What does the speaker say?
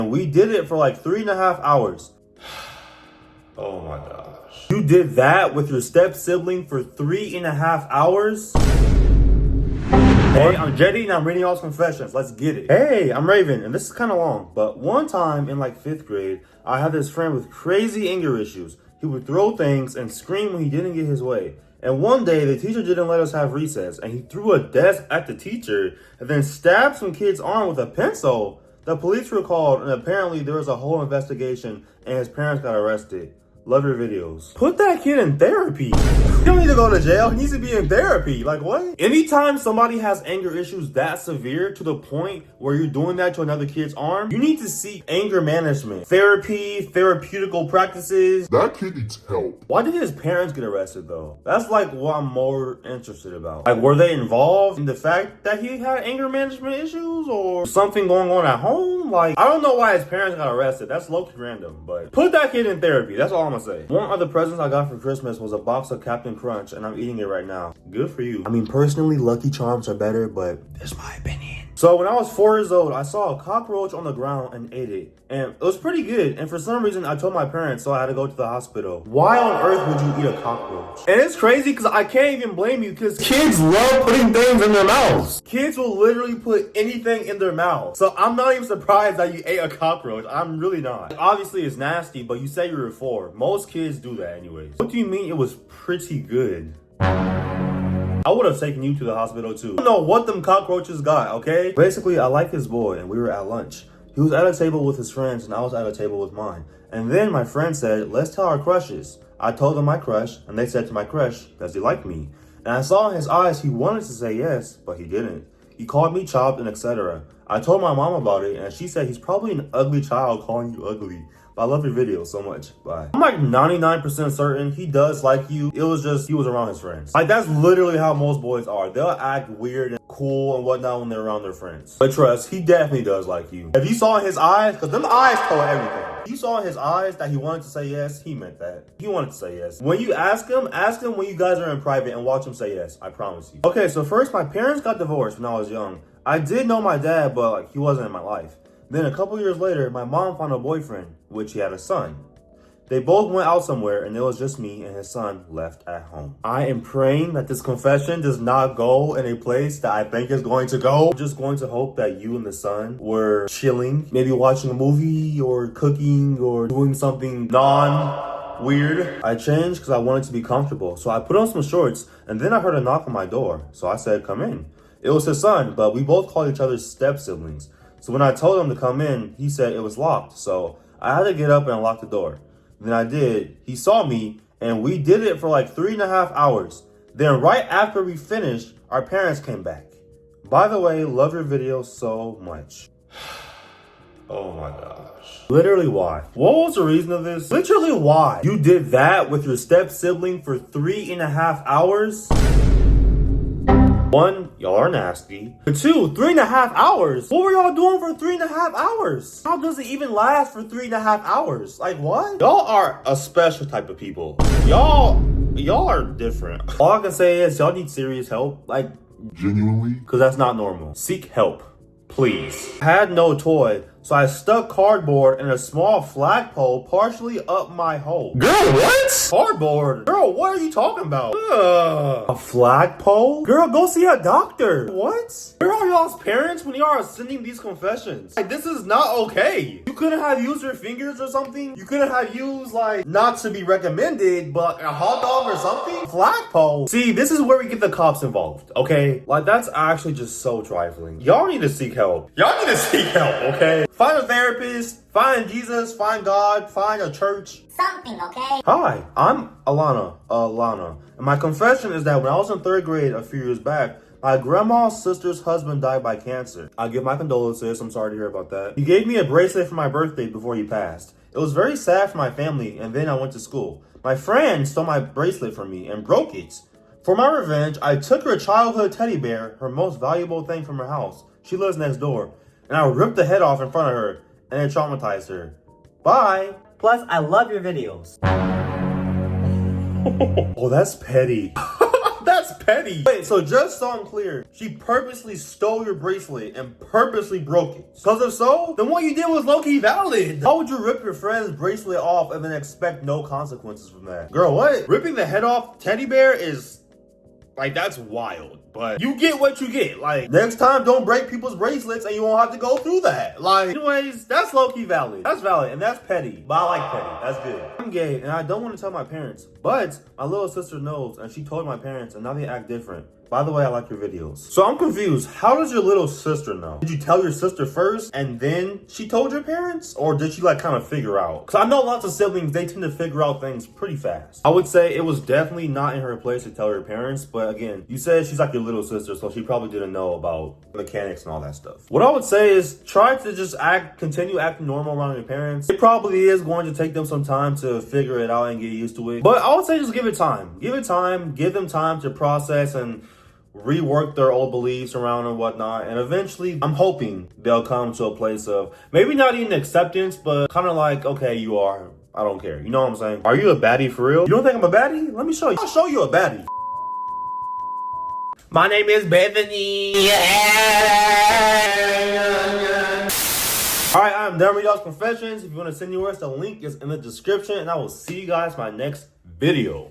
And we did it for like 3.5 hours. Oh my gosh. You did that with your step sibling for 3.5 hours? Hey, I'm Jetty and I'm reading y'all's confessions. Let's get it. Hey, I'm Raven, and this is kind of long, but one time in like 5th grade, I had this friend with crazy anger issues. He would throw things and scream when he didn't get his way. And one day, the teacher didn't let us have recess, and he threw a desk at the teacher and then stabbed some kid's arm with a pencil. The police were called, and apparently there was a whole investigation, and his parents got arrested. Love your videos. Put that kid in therapy. He don't need to go to jail. He needs to be in therapy. Like what? Anytime somebody has anger issues that severe to the point where you're doing that to another kid's arm, you need to seek anger management, therapy, therapeutical practices. That kid needs help. Why did his parents get arrested though? That's like what I'm more interested about. Like, were they involved in the fact that he had anger management issues or something going on at home? Like, I don't know why his parents got arrested. That's low-key random, but put that kid in therapy. That's all I'm gonna say. One of the presents I got for Christmas was a box of Captain Crunch, and I'm eating it right now. Good for you. I mean, personally, Lucky Charms are better, but that's my opinion. So when I was 4 years old, I saw a cockroach on the ground and ate it. And it was pretty good. And for some reason, I told my parents, so I had to go to the hospital. Why on earth would you eat a cockroach? And it's crazy because I can't even blame you because kids love putting things in their mouths. Kids will literally put anything in their mouth. So I'm not even surprised that you ate a cockroach. I'm really not. Obviously, it's nasty, but you say you were 4. Most kids do that anyways. What do you mean it was pretty good? I would have taken you to the hospital too. I don't know what them cockroaches got, okay? Basically, I like this boy and we were at lunch. He was at a table with his friends and I was at a table with mine. And then my friend said, let's tell our crushes. I told them my crush and they said to my crush, does he like me? And I saw in his eyes he wanted to say yes, but he didn't. He called me chopped and etc. I told my mom about it and she said he's probably an ugly child calling you ugly. But I love your video so much. Bye. I'm like 99% certain he does like you. It was just he was around his friends. Like that's literally how most boys are. They'll act weird and cool and whatnot when they're around their friends. But trust, he definitely does like you. If you saw in his eyes, because them eyes tell everything. If you saw in his eyes that he wanted to say yes, he meant that. He wanted to say yes. When you ask him when you guys are in private and watch him say yes. I promise you. Okay, so first my parents got divorced when I was young. I did know my dad, but like he wasn't in my life. Then a couple years later, my mom found a boyfriend, which he had a son. They both went out somewhere and it was just me and his son left at home. I am praying that this confession does not go in a place that I think is going to go. I'm just going to hope that you and the son were chilling, maybe watching a movie or cooking or doing something weird. I changed because I wanted to be comfortable. So I put on some shorts and then I heard a knock on my door. So I said, come in. It was his son, but we both called each other step siblings. So when I told him to come in, he said it was locked. So I had to get up and unlock the door. Then I did. He saw me and we did it for like 3.5 hours. Then right after we finished, our parents came back. By the way, love your video so much. Oh my gosh. Literally why? What was the reason of this? Literally why? You did that with your step sibling for 3.5 hours? 1, y'all are nasty. 2, 3.5 hours. What were y'all doing for 3.5 hours? How does it even last for 3.5 hours? Like what? Y'all are a special type of people. Y'all are different. All I can say is y'all need serious help. Like Genuinely? because that's not normal. Seek help, please. I had no toy, so I stuck cardboard in a small flagpole partially up my hole. Girl, what? Cardboard? Girl, what are you talking about? A flagpole? Girl, go see a doctor. What? Where are y'all's parents when y'all are sending these confessions? Like, this is not okay. You couldn't have used your fingers or something? You couldn't have used, like, not to be recommended, but a hot dog or something? Flagpole. See, this is where we get the cops involved, okay? Like, that's actually just so trifling. Y'all need to seek help. Y'all need to seek help, okay? Find a therapist, find Jesus, find God, find a church. Something, okay? Hi, I'm Alana. And my confession is that when I was in 3rd grade a few years back, my grandma's sister's husband died by cancer. I give my condolences, I'm sorry to hear about that. He gave me a bracelet for my birthday before he passed. It was very sad for my family, and then I went to school. My friend stole my bracelet from me and broke it. For my revenge, I took her childhood teddy bear, her most valuable thing from her house. She lives next door. And I ripped the head off in front of her, and it traumatized her. Bye. Plus, I love your videos. Oh, that's petty. That's petty. Wait, so just so I'm clear, she purposely stole your bracelet and purposely broke it. Because if so, then what you did was low-key valid. How would you rip your friend's bracelet off and then expect no consequences from that? Girl, what? Ripping the head off teddy bear is... like, that's wild, but you get what you get. Like, next time, don't break people's bracelets and you won't have to go through that. Like, anyways, that's low-key valid. That's valid, and that's petty, but I like petty. That's good. I'm gay, and I don't want to tell my parents, but my little sister knows, and she told my parents, and now they act different. By the way, I like your videos. So I'm confused. How does your little sister know? Did you tell your sister first and then she told your parents? Or did she like kind of figure out? Because I know lots of siblings, they tend to figure out things pretty fast. I would say it was definitely not in her place to tell her parents. But again, you said she's like your little sister, so she probably didn't know about mechanics and all that stuff. What I would say is try to just continue acting normal around your parents. It probably is going to take them some time to figure it out and get used to it. But I would say just give it time. Give it time. Give them time to process and rework their old beliefs around and whatnot, and eventually I'm hoping they'll come to a place of maybe not even acceptance, but kind of like, okay, you are, I don't care, you know what I'm saying? Are you a baddie for real? You don't think I'm a baddie? Let me show you. I'll show you a baddie. My name is Bethany. Alright, I'm done with y'all's confessions. If you want to send yours, the link is in the description, and I will see you guys in my next video.